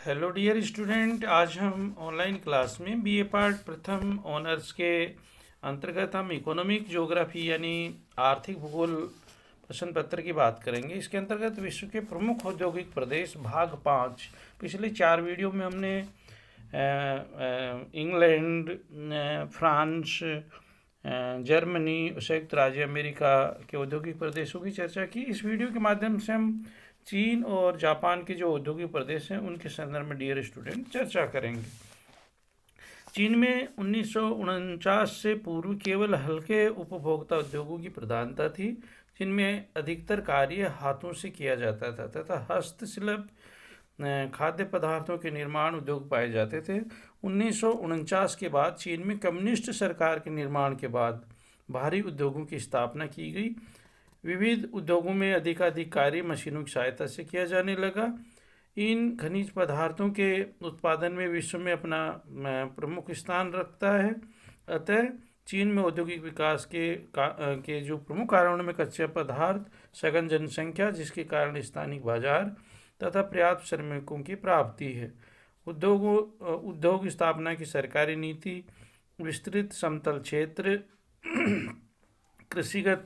Hello dear student, आज हम online class में बीए पार्ट प्रथम ऑनर्स के अंतर्गत हम इकोनॉमिक ज्योग्राफी यानी आर्थिक भूगोल प्रश्न पत्र की बात करेंगे। इसके अंतर्गत विश्व के प्रमुख औद्योगिक प्रदेश भाग 5। पिछले 4 वीडियो में हमने इंग्लैंड, फ्रांस, जर्मनी, संयुक्त राज्य अमेरिका के औद्योगिक प्रदेशों की चर्चा की। इस वीडियो के माध्यम से हम चीन और जापान के जो औद्योगिक प्रदेश हैं उनके संदर्भ में डियर स्टूडेंट चर्चा करेंगे। चीन में 1949 से पूर्व केवल हल्के उपभोक्ता उद्योगों की प्रधानता थी, जिनमें अधिकतर कार्य हाथों से किया जाता था तथा हस्तशिल्प खाद्य पदार्थों के निर्माण उद्योग पाए जाते थे। 1949 के बाद चीन में कम्युनिस्ट सरकार के निर्माण के बाद भारी उद्योगों की स्थापना की गई। विविध उद्योगों में अधिकाधिक कार्य मशीनों की सहायता से किया जाने लगा। इन खनिज पदार्थों के उत्पादन में विश्व में अपना प्रमुख स्थान रखता है। अतः चीन में औद्योगिक विकास के जो प्रमुख कारणों में कच्चे पदार्थ, सघन जनसंख्या जिसके कारण स्थानीय बाजार तथा पर्याप्त श्रमिकों की प्राप्ति है। उद्योग स्थापना की सरकारी नीति, विस्तृत समतल क्षेत्र, कृषिगत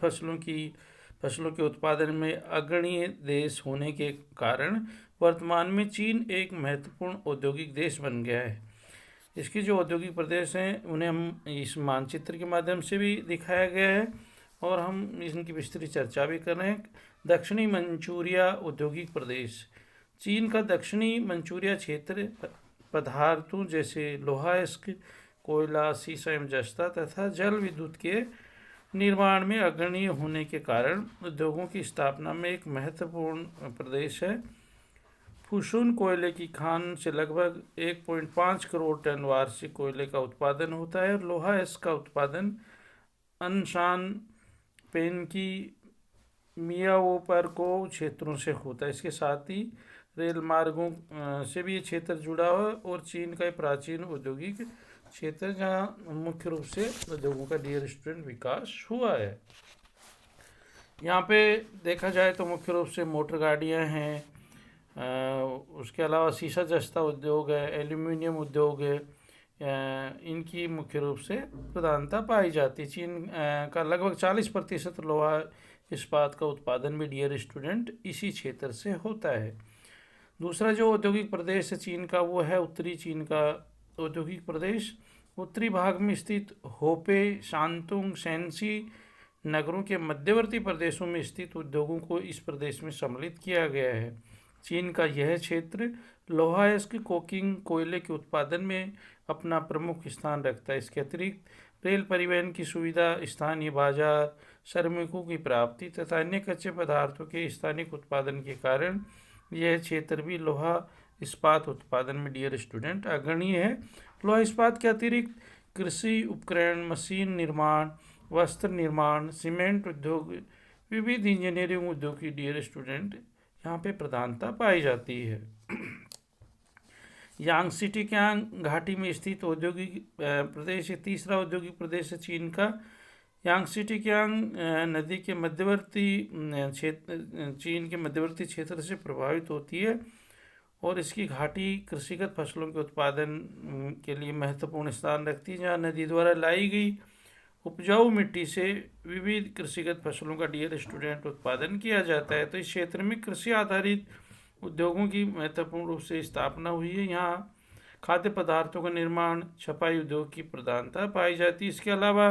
फसलों के उत्पादन में अग्रणीय देश होने के कारण वर्तमान में चीन एक महत्वपूर्ण औद्योगिक देश बन गया है। इसके जो औद्योगिक प्रदेश हैं उन्हें हम इस मानचित्र के माध्यम से भी दिखाया गया है और हम इनकी विस्तृत चर्चा भी कर रहे हैं। दक्षिणी मंचूरिया औद्योगिक प्रदेश। चीन का दक्षिणी मंचूरिया क्षेत्र पदार्थों जैसे लोहा इस्क, कोयला, सीसा एवं जस्ता तथा जल विद्युत के निर्माण में अग्रणीय होने के कारण उद्योगों की स्थापना में एक महत्वपूर्ण प्रदेश है। फुसून कोयले की खान से लगभग 1.5 करोड़ टन वार्षिक कोयले का उत्पादन होता है और लोहा इसका उत्पादन अनशान, पेनकी, मियाओपरको क्षेत्रों से होता है। इसके साथ ही रेल मार्गों से भी ये क्षेत्र जुड़ा हुआ है और चीन का प्राचीन औद्योगिक क्षेत्र जहाँ मुख्य रूप से उद्योगों का डियर स्टूडेंट विकास हुआ है। यहाँ पे देखा जाए तो मुख्य रूप से मोटर गाड़ियाँ हैं, उसके अलावा शीशा जस्ता उद्योग है, एल्यूमिनियम उद्योग है, इनकी मुख्य रूप से प्रधानता पाई जाती है। चीन का लगभग 40% लोहा इस्पात का उत्पादन भी डियर स्टूडेंट इसी क्षेत्र से होता है। दूसरा जो औद्योगिक प्रदेश है चीन का वो है उत्तरी चीन का औद्योगिक प्रदेश। उत्तरी भाग में स्थित होपे, शांतुंग, शैनसी नगरों के मध्यवर्ती प्रदेशों में स्थित उद्योगों को इस प्रदेश में सम्मिलित किया गया है। चीन का यह क्षेत्र लोहा इस्क, कोकिंग, कोयले के उत्पादन में अपना प्रमुख स्थान रखता है। इसके अतिरिक्त रेल परिवहन की सुविधा, स्थानीय बाजार, श्रमिकों की प्राप्ति तथा अन्य कच्चे पदार्थों के स्थानिक उत्पादन के कारण यह क्षेत्र भी लोहा इस्पात उत्पादन में डियर स्टूडेंट अग्रणीय है। लोहा इस्पात के अतिरिक्त कृषि उपकरण, मशीन निर्माण, वस्त्र निर्माण, सीमेंट उद्योग, विविध इंजीनियरिंग उद्योग की डियर स्टूडेंट यहाँ पे प्रधानता पाई जाती है। यांगसी कियांग घाटी में स्थित औद्योगिक प्रदेश है। तीसरा औद्योगिक प्रदेश है चीन का यांगसी कियांग नदी के मध्यवर्ती क्षेत्र, चीन के मध्यवर्ती क्षेत्र से प्रभावित होती है और इसकी घाटी कृषिगत फसलों के उत्पादन के लिए महत्वपूर्ण स्थान रखती है, जहाँ नदी द्वारा लाई गई उपजाऊ मिट्टी से विविध कृषिगत फसलों का डियर स्टूडेंट उत्पादन किया जाता है। तो इस क्षेत्र में कृषि आधारित उद्योगों की महत्वपूर्ण रूप से स्थापना हुई है। यहाँ खाद्य पदार्थों का निर्माण, छपाई उद्योग की प्रधानता पाई जाती है। इसके अलावा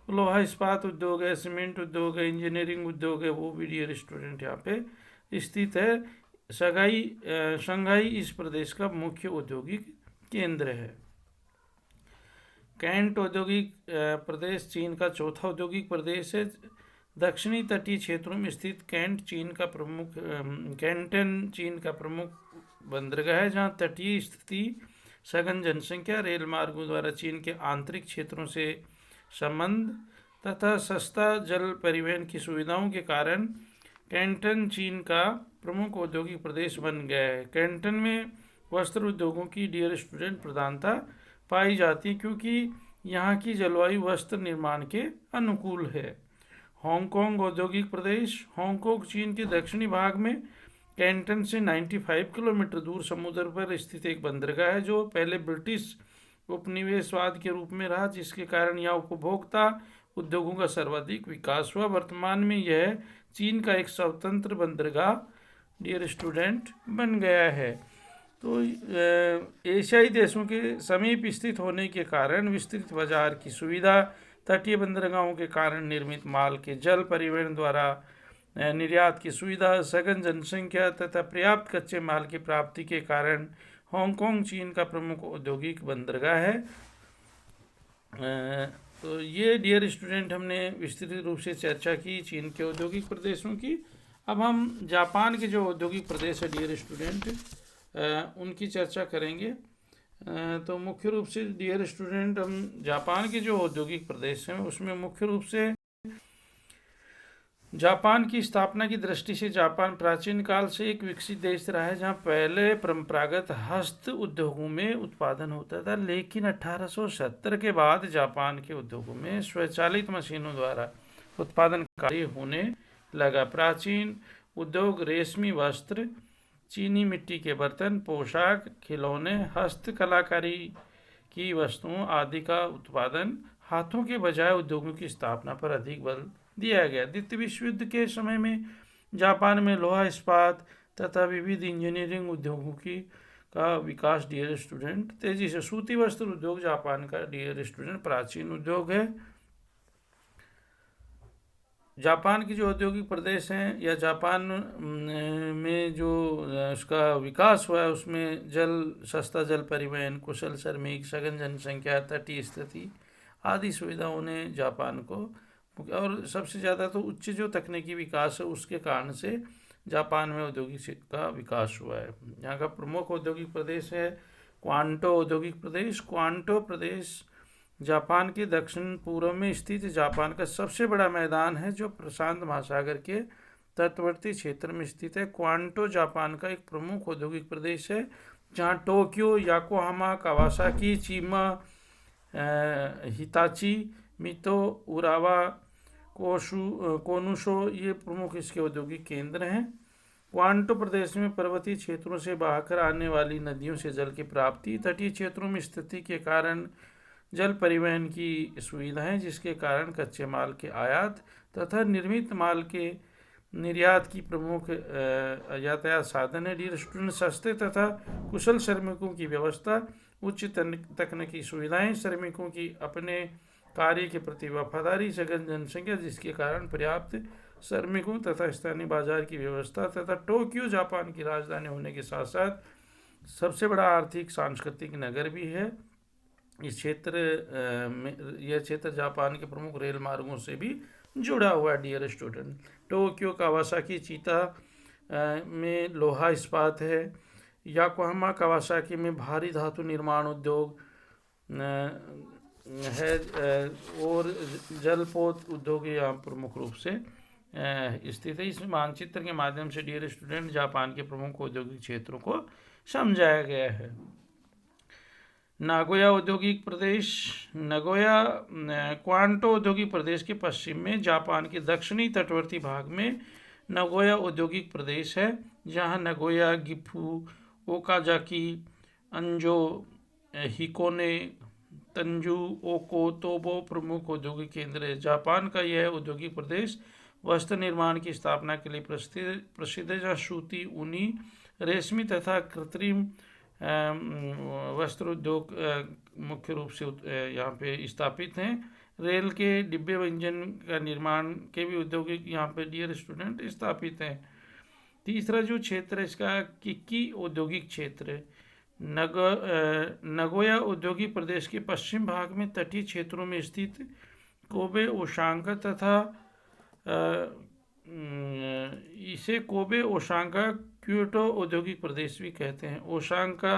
लोहा इस्पात उद्योग है, सीमेंट उद्योग है, इंजीनियरिंग उद्योग है, वो भी डियर स्टूडेंट यहाँ पे स्थित है। शंघाई इस प्रदेश का मुख्य औद्योगिक केंद्र है। कैंट औद्योगिक प्रदेश चीन का चौथा औद्योगिक प्रदेश है। दक्षिणी तटीय क्षेत्रों में स्थित कैंटन चीन का प्रमुख बंदरगाह है, जहाँ तटीय स्थिति, सघन जनसंख्या, रेल मार्गों द्वारा चीन के आंतरिक क्षेत्रों से संबंध तथा सस्ता जल परिवहन की सुविधाओं के कारण कैंटन चीन का प्रमुख औद्योगिक प्रदेश बन गया है। कैंटन में वस्त्र उद्योगों की डियर स्टूडेंट प्रधानता पाई जाती है क्योंकि यहाँ की जलवायु वस्त्र निर्माण के अनुकूल है। हांगकांग औद्योगिक प्रदेश। हांगकांग चीन के दक्षिणी भाग में कैंटन से 95 किलोमीटर दूर समुद्र पर स्थित एक बंदरगाह है, जो पहले ब्रिटिश उपनिवेशवाद के रूप में रहा, जिसके कारण यहाँ उपभोक्ता उद्योगों का सर्वाधिक विकास हुआ। वर्तमान में यह चीन का एक स्वतंत्र बंदरगाह, डियर स्टूडेंट, बन गया है। तो एशियाई देशों के समीप स्थित होने के कारण विस्तृत बाजार की सुविधा, तटीय बंदरगाहों के कारण निर्मित माल के जल परिवहन द्वारा निर्यात की सुविधा, सघन जनसंख्या तथा पर्याप्त कच्चे माल की प्राप्ति के कारण हांगकांग चीन का प्रमुख औद्योगिक बंदरगाह है। तो ये डियर स्टूडेंट हमने विस्तृत रूप से चर्चा की चीन के औद्योगिक प्रदेशों की। अब हम जापान के जो औद्योगिक प्रदेश है डियर स्टूडेंट, उनकी चर्चा करेंगे। तो मुख्य रूप से डियर स्टूडेंट हम जापान के जो औद्योगिक प्रदेश हैं उसमें मुख्य रूप से जापान की स्थापना की दृष्टि से जापान प्राचीन काल से एक विकसित देश रहा है, जहां पहले परंपरागत हस्त उद्योगों में उत्पादन होता था, लेकिन 1870 के बाद जापान के उद्योगों में स्वचालित मशीनों द्वारा उत्पादन कार्य होने लगा। प्राचीन उद्योग रेशमी वस्त्र, चीनी मिट्टी के बर्तन, पोशाक, खिलौने, हस्तकलाकारी की वस्तुओं आदि का उत्पादन हाथों के बजाय उद्योगों की स्थापना पर अधिक बल दिया गया। द्वितीय विश्व युद्ध के समय में जापान में लोहा इस्पात तथा विविध इंजीनियरिंग उद्योगों की का विकास डियर स्टूडेंट तेजी से। सूती वस्त्र उद्योग जापान का डियर स्टूडेंट प्राचीन उद्योग है। जापान की जो औद्योगिक प्रदेश हैं या जापान में जो उसका विकास हुआ है उसमें सस्ता जल परिवहन, कुशल श्रमिक, सघन जनसंख्या, तटीय स्थिति आदि सुविधाओं ने जापान को, और सबसे ज़्यादा तो उच्च जो तकनीकी विकास है उसके कारण से जापान में औद्योगिक का विकास हुआ है। यहाँ का प्रमुख औद्योगिक प्रदेश है क्वांटो औद्योगिक प्रदेश। क्वांटो प्रदेश जापान के दक्षिण पूर्व में स्थित जापान का सबसे बड़ा मैदान है, जो प्रशांत महासागर के तटवर्ती क्षेत्र में स्थित है। क्वांटो जापान का एक प्रमुख औद्योगिक प्रदेश है, जहाँ Tokyo, Yokohama, Kawasaki, Chima, Hitachi, मितो, उरावा, कोनुशो ये प्रमुख इसके औद्योगिक केंद्र हैं। क्वांटो प्रदेश में पर्वतीय क्षेत्रों से बहकर आने वाली नदियों से जल की प्राप्ति, तटीय क्षेत्रों में स्थिति के कारण जल परिवहन की सुविधाएं, जिसके कारण कच्चे माल के आयात तथा निर्मित माल के निर्यात की प्रमुख यातायात साधन है। डियर स्टूडेंट, सस्ते तथा कुशल श्रमिकों की व्यवस्था, उच्च तकनीकी सुविधाएं, श्रमिकों की अपने कार्य के प्रति वफादारी, सघन जनसंख्या जिसके कारण पर्याप्त श्रमिकों तथा स्थानीय बाजार की व्यवस्था तथा टोक्यो जापान की राजधानी होने के साथ साथ सबसे बड़ा आर्थिक सांस्कृतिक नगर भी है। इस क्षेत्र में यह क्षेत्र जापान के प्रमुख रेल मार्गों से भी जुड़ा हुआ है। डियर स्टूडेंट, टोक्यो, कावासाकी, चीता में लोहा इस्पात है। याकोहामा, कावासाकी में भारी धातु निर्माण उद्योग है और जलपोत उद्योग यहाँ प्रमुख रूप से स्थित है। इस मानचित्र के माध्यम से डियर स्टूडेंट जापान के प्रमुख औद्योगिक क्षेत्रों को समझाया गया है। नागोया औद्योगिक प्रदेश। नागोया क्वांटो औद्योगिक प्रदेश के पश्चिम में जापान के दक्षिणी तटवर्ती भाग में नागोया औद्योगिक प्रदेश है, जहां नागोया, गिफू, ओकाजाकी, अंजो, हिकोने, तंजू, ओको, तोबो प्रमुख औद्योगिक केंद्र है। जापान का यह औद्योगिक प्रदेश वस्त्र निर्माण की स्थापना के लिए प्रसिद्ध है, जहाँ सूती, ऊनी, रेशमी तथा कृत्रिम वस्त्र उद्योग मुख्य रूप से यहाँ पे स्थापित हैं। रेल के डिब्बे इंजन का निर्माण के भी औद्योगिक यहाँ पे डियर स्टूडेंट स्थापित हैं। तीसरा जो क्षेत्र है इसका किक्की औद्योगिक क्षेत्र है। नगोया औद्योगिक प्रदेश के पश्चिम भाग में तटीय क्षेत्रों में स्थित कोबे, ओसाका तथा इसे कोबे, ओसाका, क्योटो औद्योगिक प्रदेश भी कहते हैं। ओसाका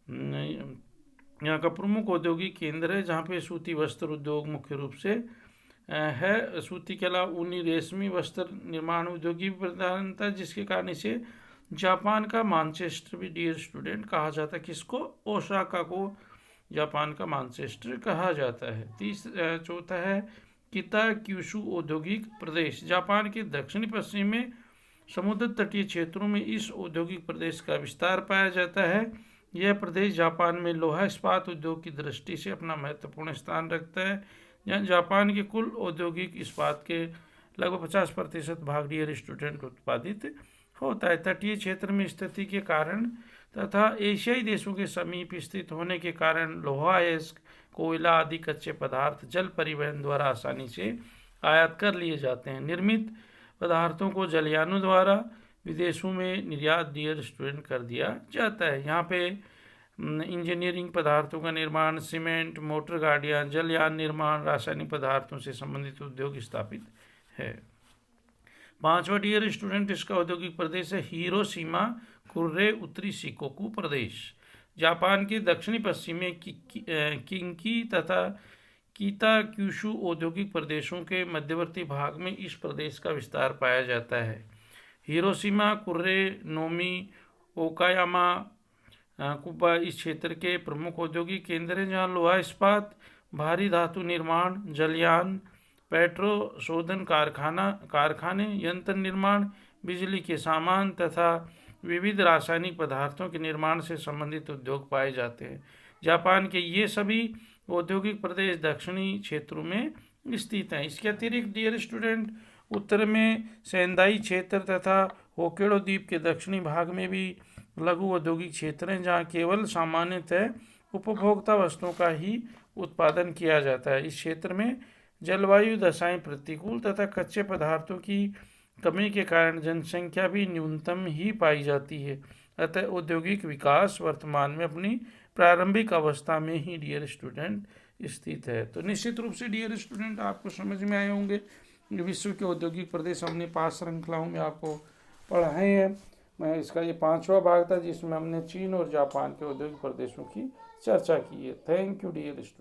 यहाँ का प्रमुख औद्योगिक केंद्र है, जहाँ पे सूती वस्त्र उद्योग मुख्य रूप से है। सूती के अलावा ऊनी, रेशमी वस्त्र निर्माण उद्योग भी प्रधानता, जिसके कारण इसे जापान का मैनचेस्टर भी डियर स्टूडेंट कहा जाता है। किसको? ओसाका को जापान का मैनचेस्टर कहा जाता है। चौथा है किता क्यूशु औद्योगिक प्रदेश। जापान के दक्षिणी पश्चिम में समुद्र तटीय क्षेत्रों में इस औद्योगिक प्रदेश का विस्तार पाया जाता है। यह प्रदेश जापान में लोहा इस्पात उद्योग की दृष्टि से अपना महत्वपूर्ण स्थान रखता है, जहाँ जापान के कुल औद्योगिक इस्पात के लगभग 50% भाग डियर स्टूडेंट उत्पादित होता है। तटीय क्षेत्र में स्थिति के कारण तथा एशियाई देशों के समीप स्थित होने के कारण लोहा, अयस्क, कोयला आदि कच्चे पदार्थ जल परिवहन द्वारा आसानी से आयात कर लिए जाते हैं। निर्मित पदार्थों को जलयानों द्वारा विदेशों में निर्यात डियर स्टूडेंट कर दिया जाता है। यहाँ पे इंजीनियरिंग पदार्थों का निर्माण, सीमेंट, मोटर गाड़ियाँ, जलयान निर्माण, रासायनिक पदार्थों से संबंधित उद्योग स्थापित है। पांचवा डियर स्टूडेंट इसका औद्योगिक प्रदेश है हिरोशिमा कुर्रे उत्तरी शिकोकू प्रदेश। जापान के दक्षिणी पश्चिमी किंकी तथा कीताक्यूशु औद्योगिक प्रदेशों के मध्यवर्ती भाग में इस प्रदेश का विस्तार पाया जाता है। हिरोशिमा, कुर्रे, नोमी, ओकायामा, कुबा इस क्षेत्र के प्रमुख औद्योगिक केंद्र हैं, जहाँ लोहा इस्पात, भारी धातु निर्माण, जलयान, पेट्रो शोधन कारखाने, यंत्र निर्माण, बिजली के सामान तथा विविध रासायनिक पदार्थों के निर्माण से संबंधित उद्योग पाए जाते हैं। जापान के ये सभी औद्योगिक प्रदेश दक्षिणी क्षेत्रों में स्थित हैं। इसके अतिरिक्त डियर स्टूडेंट उत्तर में सेंदाई क्षेत्र तथा होक्काइडो द्वीप के दक्षिणी भाग में भी लघु औद्योगिक क्षेत्र हैं, जहाँ केवल सामान्यतः उपभोक्ता वस्तुओं का ही उत्पादन किया जाता है। इस क्षेत्र में जलवायु दशाएं प्रतिकूल तथा कच्चे पदार्थों की कमी के कारण जनसंख्या भी न्यूनतम ही पाई जाती है। अतः औद्योगिक विकास वर्तमान में अपनी प्रारंभिक अवस्था में ही डियर स्टूडेंट स्थित है। तो निश्चित रूप से डियर स्टूडेंट आपको समझ में आए होंगे विश्व के औद्योगिक प्रदेश हमने 5 श्रृंखलाओं में आपको पढ़ाए हैं। मैं इसका ये 5वां भाग था जिसमें हमने चीन और जापान के औद्योगिक प्रदेशों की चर्चा की है। Thank you dear student.